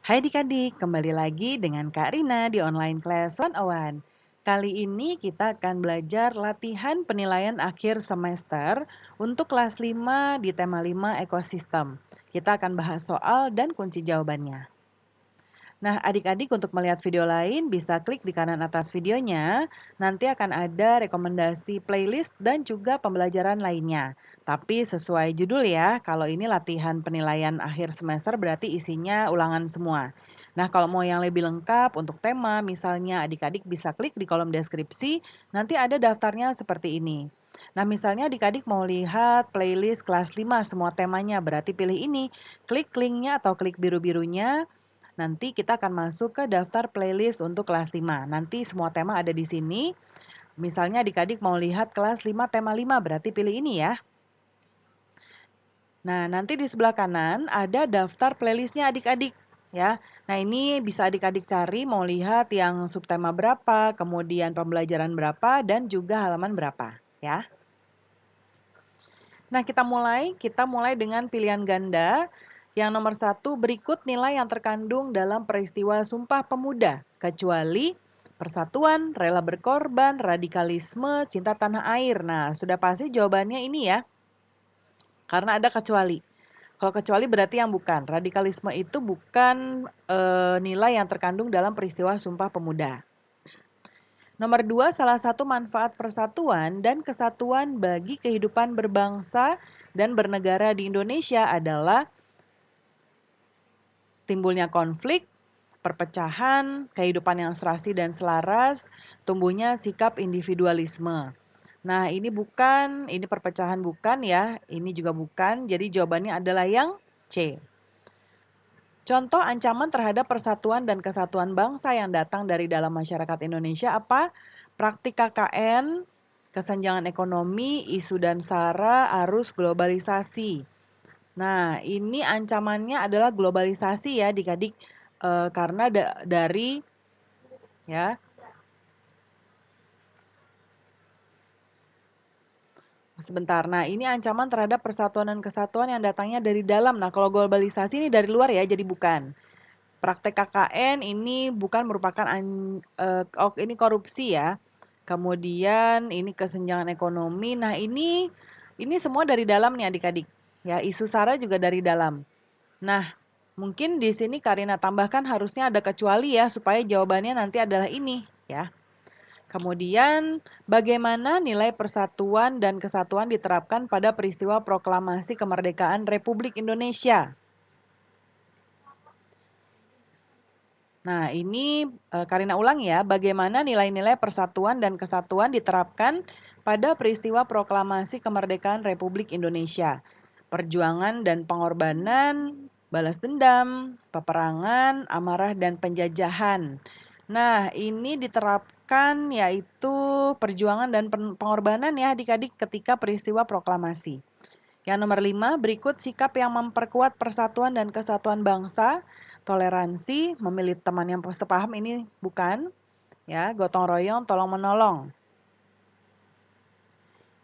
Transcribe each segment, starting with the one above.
Hai adik-adik, kembali lagi dengan Kak Rina di Online Class 101. Kali ini kita akan belajar latihan penilaian akhir semester untuk kelas 5 di tema 5 ekosistem. Kita akan bahas soal dan kunci jawabannya. Nah, adik-adik untuk melihat video lain bisa klik di kanan atas videonya. Nanti akan ada rekomendasi playlist dan juga pembelajaran lainnya. Tapi sesuai judul ya, kalau ini latihan penilaian akhir semester berarti isinya ulangan semua. Nah, kalau mau yang lebih lengkap untuk tema, misalnya adik-adik bisa klik di kolom deskripsi, nanti ada daftarnya seperti ini. Nah, misalnya adik-adik mau lihat playlist kelas 5 semua temanya, berarti pilih ini. Klik linknya atau klik biru-birunya. Nanti kita akan masuk ke daftar playlist untuk kelas 5. Nanti semua tema ada di sini. Misalnya adik-adik mau lihat kelas 5 tema 5, berarti pilih ini ya. Nah, nanti di sebelah kanan ada daftar playlistnya adik-adik ya. Nah, ini bisa adik-adik cari mau lihat yang subtema berapa, kemudian pembelajaran berapa, dan juga halaman berapa ya. Nah, kita mulai dengan pilihan ganda. Yang nomor 1, berikut nilai yang terkandung dalam peristiwa Sumpah Pemuda, kecuali persatuan, rela berkorban, radikalisme, cinta tanah air. Nah, sudah pasti jawabannya ini ya, karena ada kecuali. Kalau kecuali berarti yang bukan. Radikalisme itu bukan nilai yang terkandung dalam peristiwa Sumpah Pemuda. Nomor 2, salah satu manfaat persatuan dan kesatuan bagi kehidupan berbangsa dan bernegara di Indonesia adalah timbulnya konflik, perpecahan, kehidupan yang serasi dan selaras, tumbuhnya sikap individualisme. Nah, ini perpecahan bukan ya, ini juga bukan, jadi jawabannya adalah yang C. Contoh ancaman terhadap persatuan dan kesatuan bangsa yang datang dari dalam masyarakat Indonesia apa? Praktik KKN, kesenjangan ekonomi, isu dan sara, arus globalisasi. Nah, ini ancamannya adalah globalisasi ya adik-adik, karena dari ya. Sebentar. Nah, ini ancaman terhadap persatuan dan kesatuan yang datangnya dari dalam. Nah, kalau globalisasi ini dari luar ya, jadi bukan. Praktek KKN ini bukan merupakan ini korupsi ya. Kemudian ini kesenjangan ekonomi. Nah, ini semua dari dalam nih adik-adik. Ya, isu sara juga dari dalam. Nah, mungkin di sini Karina tambahkan harusnya ada kecuali ya supaya jawabannya nanti adalah ini ya. Kemudian, bagaimana nilai persatuan dan kesatuan diterapkan pada peristiwa proklamasi kemerdekaan Republik Indonesia? Nah, ini Karina ulang ya, bagaimana nilai-nilai persatuan dan kesatuan diterapkan pada peristiwa proklamasi kemerdekaan Republik Indonesia. Perjuangan dan pengorbanan, balas dendam, peperangan, amarah dan penjajahan. Nah, ini diterapkan yaitu perjuangan dan pengorbanan ya adik-adik ketika peristiwa proklamasi. Yang nomor 5, berikut sikap yang memperkuat persatuan dan kesatuan bangsa. Toleransi, memilih teman yang sepaham ini bukan. Ya, gotong royong, tolong menolong.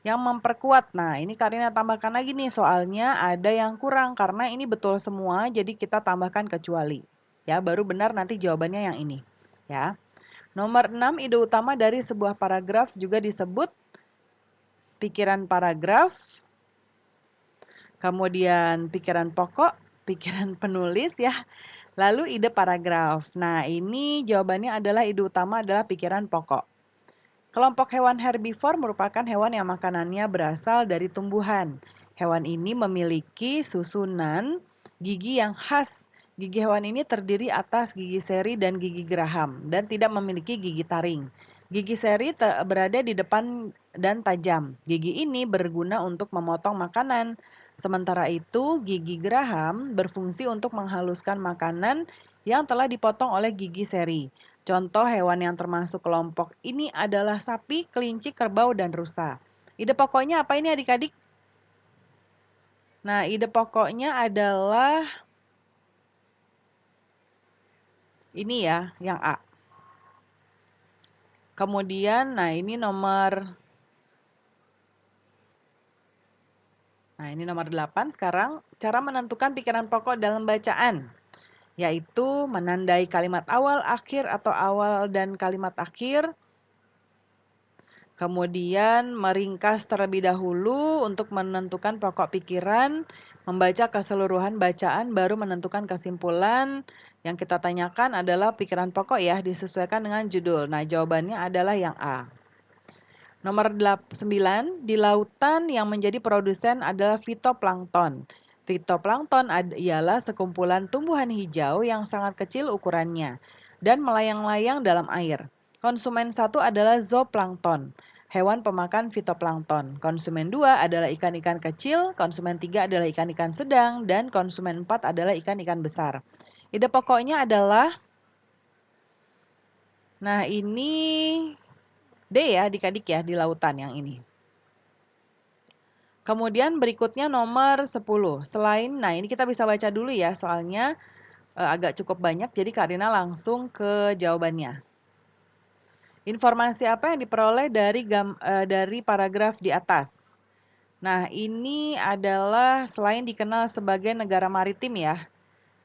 Yang memperkuat, nah ini Karina tambahkan lagi nih soalnya ada yang kurang karena ini betul semua jadi kita tambahkan kecuali. Ya, baru benar nanti jawabannya yang ini. Ya. Nomor 6, ide utama dari sebuah paragraf juga disebut pikiran paragraf. Kemudian pikiran pokok, pikiran penulis ya. Lalu ide paragraf. Nah, ini jawabannya adalah ide utama adalah pikiran pokok. Kelompok hewan herbivore merupakan hewan yang makanannya berasal dari tumbuhan. Hewan ini memiliki susunan gigi yang khas. Gigi hewan ini terdiri atas gigi seri dan gigi geraham dan tidak memiliki gigi taring. Gigi seri berada di depan dan tajam. Gigi ini berguna untuk memotong makanan. Sementara itu, gigi geraham berfungsi untuk menghaluskan makanan yang telah dipotong oleh gigi seri. Contoh hewan yang termasuk kelompok ini adalah sapi, kelinci, kerbau, dan rusa. Ide pokoknya apa ini adik-adik? Nah, ide pokoknya adalah ini ya, yang A. Kemudian, ini nomor 8 sekarang. Cara menentukan pikiran pokok dalam bacaan. yaitu menandai kalimat awal, akhir, atau awal dan kalimat akhir. Kemudian meringkas terlebih dahulu untuk menentukan pokok pikiran, membaca keseluruhan bacaan baru menentukan kesimpulan. Yang kita tanyakan adalah pikiran pokok ya, disesuaikan dengan judul. Nah, jawabannya adalah yang A. Nomor 9, di lautan yang menjadi produsen adalah fitoplankton. Fitoplankton ialah sekumpulan tumbuhan hijau yang sangat kecil ukurannya dan melayang-layang dalam air. Konsumen satu adalah zooplankton, hewan pemakan fitoplankton. Konsumen 2 adalah ikan-ikan kecil, konsumen 3 adalah ikan-ikan sedang, dan konsumen 4 adalah ikan-ikan besar. Ide pokoknya adalah, nah ini D ya adik-adik ya, di lautan yang ini. Kemudian berikutnya nomor 10. Nah ini kita bisa baca dulu ya, soalnya agak cukup banyak, jadi Kak Rina langsung ke jawabannya. Informasi apa yang diperoleh dari paragraf di atas? Nah, ini adalah selain dikenal sebagai negara maritim ya,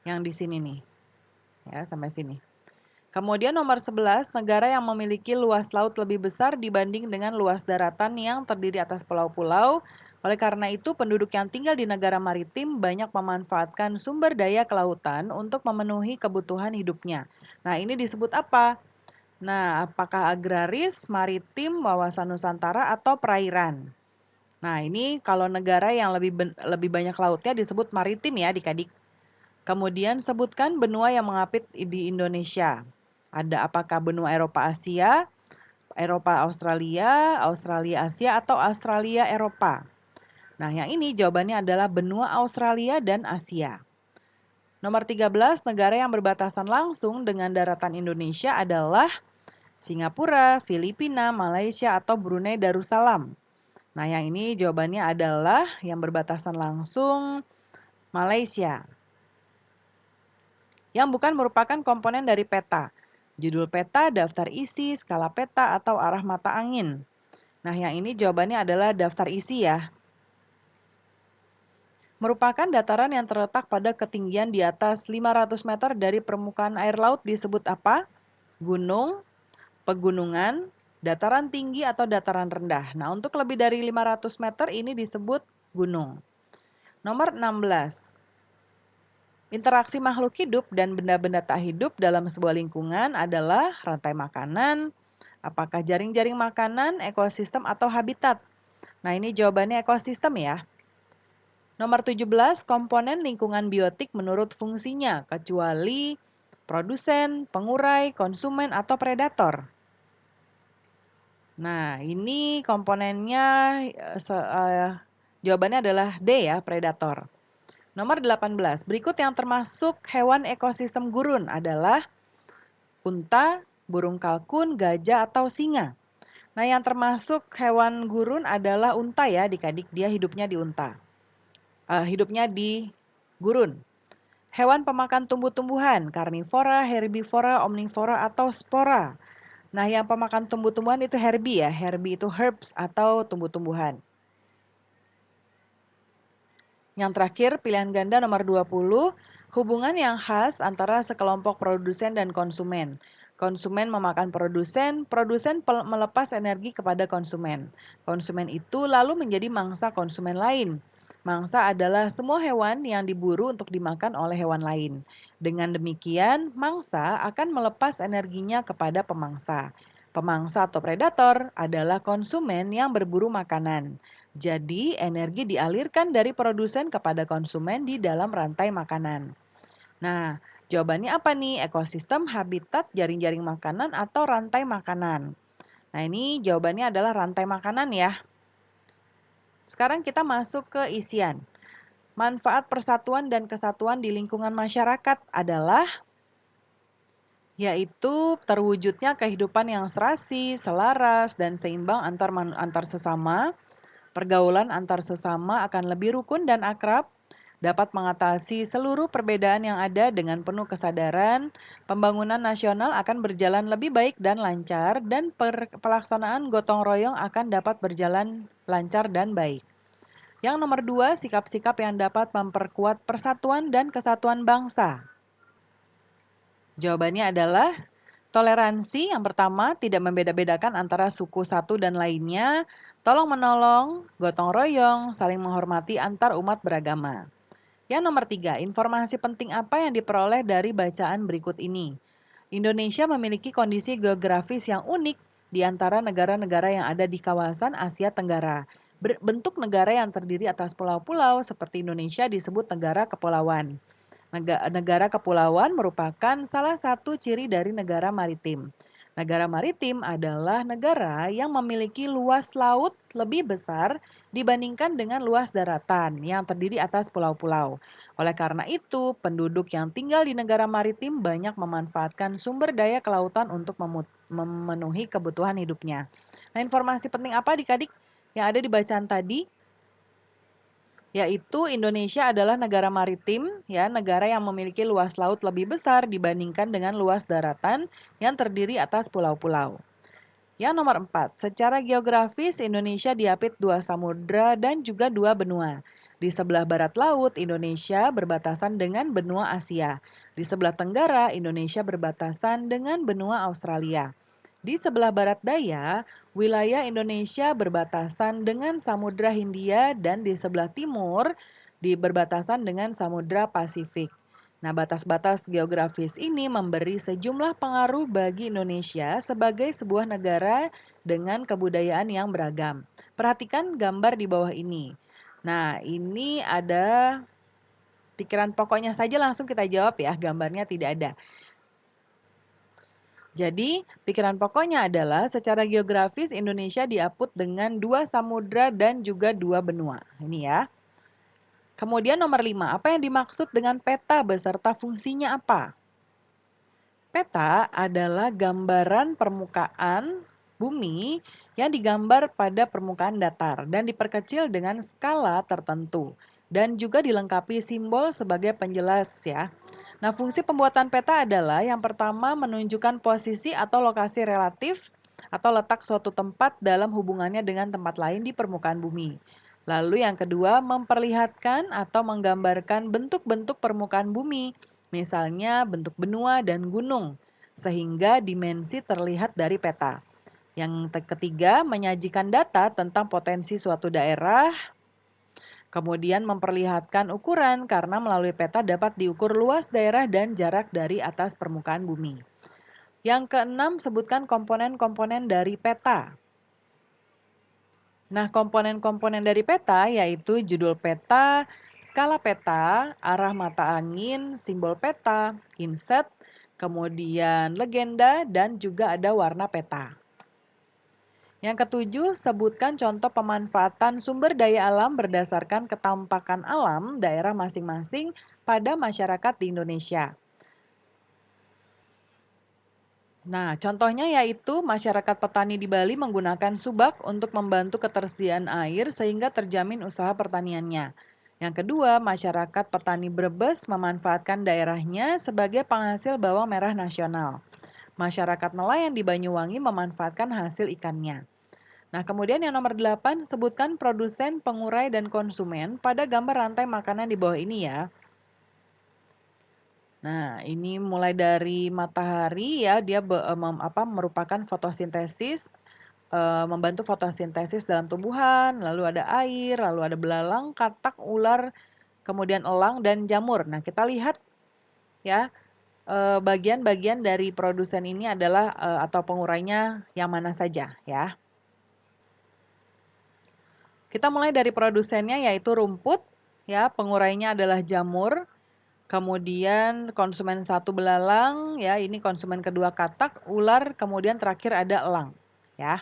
yang di sini nih. Ya, sampai sini. Kemudian nomor 11, negara yang memiliki luas laut lebih besar dibanding dengan luas daratan yang terdiri atas pulau-pulau. Oleh karena itu, penduduk yang tinggal di negara maritim banyak memanfaatkan sumber daya kelautan untuk memenuhi kebutuhan hidupnya. Nah, ini disebut apa? Nah, apakah agraris, maritim, wawasan Nusantara, atau perairan? Nah, ini kalau negara yang lebih banyak lautnya disebut maritim ya adik-adik. Kemudian sebutkan benua yang mengapit di Indonesia. Ada apakah benua Eropa Asia, Eropa Australia, Australia Asia, atau Australia Eropa? Nah, yang ini jawabannya adalah benua Australia dan Asia. Nomor 13, negara yang berbatasan langsung dengan daratan Indonesia adalah Singapura, Filipina, Malaysia, atau Brunei Darussalam. Nah, yang ini jawabannya adalah yang berbatasan langsung Malaysia. Yang bukan merupakan komponen dari peta. Judul peta, daftar isi, skala peta, atau arah mata angin. Nah, yang ini jawabannya adalah daftar isi ya. Merupakan dataran yang terletak pada ketinggian di atas 500 meter dari permukaan air laut disebut apa? Gunung, pegunungan, dataran tinggi, atau dataran rendah. Nah, untuk lebih dari 500 meter ini disebut gunung. Nomor 16. Interaksi makhluk hidup dan benda-benda tak hidup dalam sebuah lingkungan adalah rantai makanan, apakah jaring-jaring makanan, ekosistem, atau habitat. Nah, ini jawabannya ekosistem ya. Nomor 17, komponen lingkungan biotik menurut fungsinya, kecuali produsen, pengurai, konsumen, atau predator. Nah, ini komponennya jawabannya adalah D ya, predator. Nomor 18, berikut yang termasuk hewan ekosistem gurun adalah unta, burung kalkun, gajah, atau singa. Nah, yang termasuk hewan gurun adalah unta ya, adik-adik, dia hidupnya di unta. Hidupnya di gurun. Hewan pemakan tumbuh-tumbuhan, karnivora, herbivora, omnivora, atau spora. Nah, yang pemakan tumbuh-tumbuhan itu herbie ya. Herbie itu herbs atau tumbuh-tumbuhan. Yang terakhir, pilihan ganda nomor 20, hubungan yang khas antara sekelompok produsen dan konsumen. Konsumen memakan produsen, produsen melepas energi kepada konsumen. Konsumen itu lalu menjadi mangsa konsumen lain. Mangsa adalah semua hewan yang diburu untuk dimakan oleh hewan lain. Dengan demikian, mangsa akan melepas energinya kepada pemangsa. Pemangsa atau predator adalah konsumen yang berburu makanan. Jadi, energi dialirkan dari produsen kepada konsumen di dalam rantai makanan. Nah, jawabannya apa nih? Ekosistem, habitat, jaring-jaring makanan, atau rantai makanan? Nah, ini jawabannya adalah rantai makanan ya. Sekarang kita masuk ke isian. Manfaat persatuan dan kesatuan di lingkungan masyarakat adalah yaitu terwujudnya kehidupan yang serasi, selaras, dan seimbang antar sesama. Pergaulan antar sesama akan lebih rukun dan akrab, dapat mengatasi seluruh perbedaan yang ada dengan penuh kesadaran. Pembangunan nasional akan berjalan lebih baik dan lancar, dan pelaksanaan gotong royong akan dapat berjalan lancar dan baik. Yang nomor 2, sikap-sikap yang dapat memperkuat persatuan dan kesatuan bangsa. Jawabannya adalah toleransi. Yang pertama, tidak membeda-bedakan antara suku satu dan lainnya, tolong-menolong, gotong royong, saling menghormati antar umat beragama. Yang nomor 3, informasi penting apa yang diperoleh dari bacaan berikut ini? Indonesia memiliki kondisi geografis yang unik di antara negara-negara yang ada di kawasan Asia Tenggara. Bentuk negara yang terdiri atas pulau-pulau seperti Indonesia disebut negara kepulauan. Negara kepulauan merupakan salah satu ciri dari negara maritim. Negara maritim adalah negara yang memiliki luas laut lebih besar dibandingkan dengan luas daratan yang terdiri atas pulau-pulau. Oleh karena itu, penduduk yang tinggal di negara maritim banyak memanfaatkan sumber daya kelautan untuk memenuhi kebutuhan hidupnya. Nah, informasi penting apa adik-adik yang ada di bacaan tadi? Yaitu Indonesia adalah negara maritim, ya, negara yang memiliki luas laut lebih besar dibandingkan dengan luas daratan yang terdiri atas pulau-pulau. Yang nomor 4, secara geografis Indonesia diapit dua samudra dan juga dua benua. Di sebelah barat laut, Indonesia berbatasan dengan benua Asia. Di sebelah tenggara, Indonesia berbatasan dengan benua Australia. Di sebelah barat daya, wilayah Indonesia berbatasan dengan Samudra Hindia dan di sebelah timur berbatasan dengan Samudra Pasifik. Nah, batas-batas geografis ini memberi sejumlah pengaruh bagi Indonesia sebagai sebuah negara dengan kebudayaan yang beragam. Perhatikan gambar di bawah ini. Nah, ini ada pikiran pokoknya saja langsung kita jawab ya, gambarnya tidak ada. Jadi, pikiran pokoknya adalah secara geografis Indonesia diapit dengan dua samudra dan juga dua benua. Ini ya. Kemudian nomor 5, apa yang dimaksud dengan peta beserta fungsinya apa? Peta adalah gambaran permukaan bumi yang digambar pada permukaan datar dan diperkecil dengan skala tertentu dan juga dilengkapi simbol sebagai penjelas ya. Nah, fungsi pembuatan peta adalah yang pertama menunjukkan posisi atau lokasi relatif atau letak suatu tempat dalam hubungannya dengan tempat lain di permukaan bumi. Lalu yang kedua, memperlihatkan atau menggambarkan bentuk-bentuk permukaan bumi, misalnya bentuk benua dan gunung, sehingga dimensi terlihat dari peta. Yang ketiga, menyajikan data tentang potensi suatu daerah, kemudian memperlihatkan ukuran karena melalui peta dapat diukur luas daerah dan jarak dari atas permukaan bumi. Yang keenam, sebutkan komponen-komponen dari peta. Nah, komponen-komponen dari peta yaitu judul peta, skala peta, arah mata angin, simbol peta, inset, kemudian legenda, dan juga ada warna peta. Yang ketujuh, sebutkan contoh pemanfaatan sumber daya alam berdasarkan ketampakan alam daerah masing-masing pada masyarakat di Indonesia. Nah, contohnya yaitu masyarakat petani di Bali menggunakan subak untuk membantu ketersediaan air sehingga terjamin usaha pertaniannya. Yang kedua, masyarakat petani Brebes memanfaatkan daerahnya sebagai penghasil bawang merah nasional. Masyarakat nelayan di Banyuwangi memanfaatkan hasil ikannya. Nah, kemudian yang nomor 8, sebutkan produsen, pengurai, dan konsumen pada gambar rantai makanan di bawah ini ya. Nah, ini mulai dari matahari ya, dia merupakan fotosintesis, membantu fotosintesis dalam tumbuhan, lalu ada air, lalu ada belalang, katak, ular, kemudian elang dan jamur. Nah, kita lihat ya, bagian-bagian dari produsen ini adalah atau pengurainya yang mana saja ya. Kita mulai dari produsennya yaitu rumput, ya, pengurainya adalah jamur. Kemudian konsumen satu belalang, ya ini konsumen kedua katak, ular, kemudian terakhir ada elang, ya.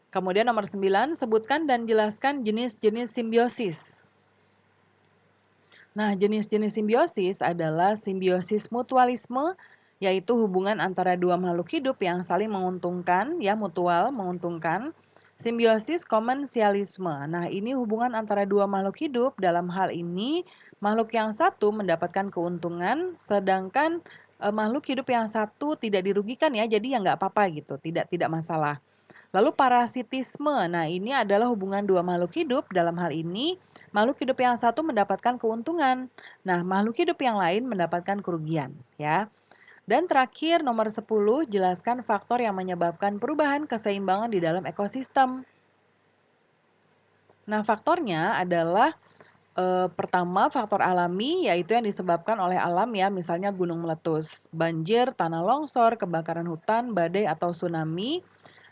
Kemudian nomor 9, sebutkan dan jelaskan jenis-jenis simbiosis. Nah, jenis-jenis simbiosis adalah simbiosis mutualisme, yaitu hubungan antara dua makhluk hidup yang saling menguntungkan, ya mutual, menguntungkan. Simbiosis komensialisme. Nah, ini hubungan antara dua makhluk hidup. Dalam hal ini, makhluk yang satu mendapatkan keuntungan, sedangkan makhluk hidup yang satu tidak dirugikan ya. Jadi ya nggak apa-apa gitu, tidak masalah. Lalu parasitisme. Nah, ini adalah hubungan dua makhluk hidup. Dalam hal ini, makhluk hidup yang satu mendapatkan keuntungan. Nah, makhluk hidup yang lain mendapatkan kerugian, ya. Dan terakhir nomor 10, jelaskan faktor yang menyebabkan perubahan keseimbangan di dalam ekosistem. Nah, faktornya adalah pertama faktor alami yaitu yang disebabkan oleh alam ya, misalnya gunung meletus, banjir, tanah longsor, kebakaran hutan, badai atau tsunami.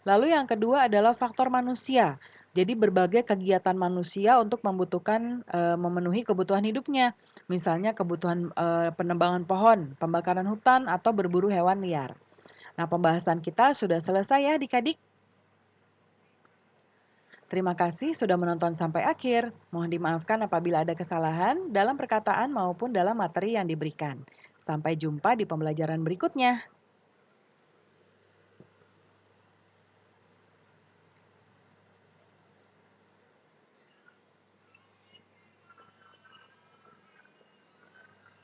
Lalu yang kedua adalah faktor manusia. Jadi berbagai kegiatan manusia untuk memenuhi kebutuhan hidupnya. Misalnya kebutuhan penebangan pohon, pembakaran hutan atau berburu hewan liar. Nah, pembahasan kita sudah selesai ya Adik-adik. Terima kasih sudah menonton sampai akhir. Mohon dimaafkan apabila ada kesalahan dalam perkataan maupun dalam materi yang diberikan. Sampai jumpa di pembelajaran berikutnya.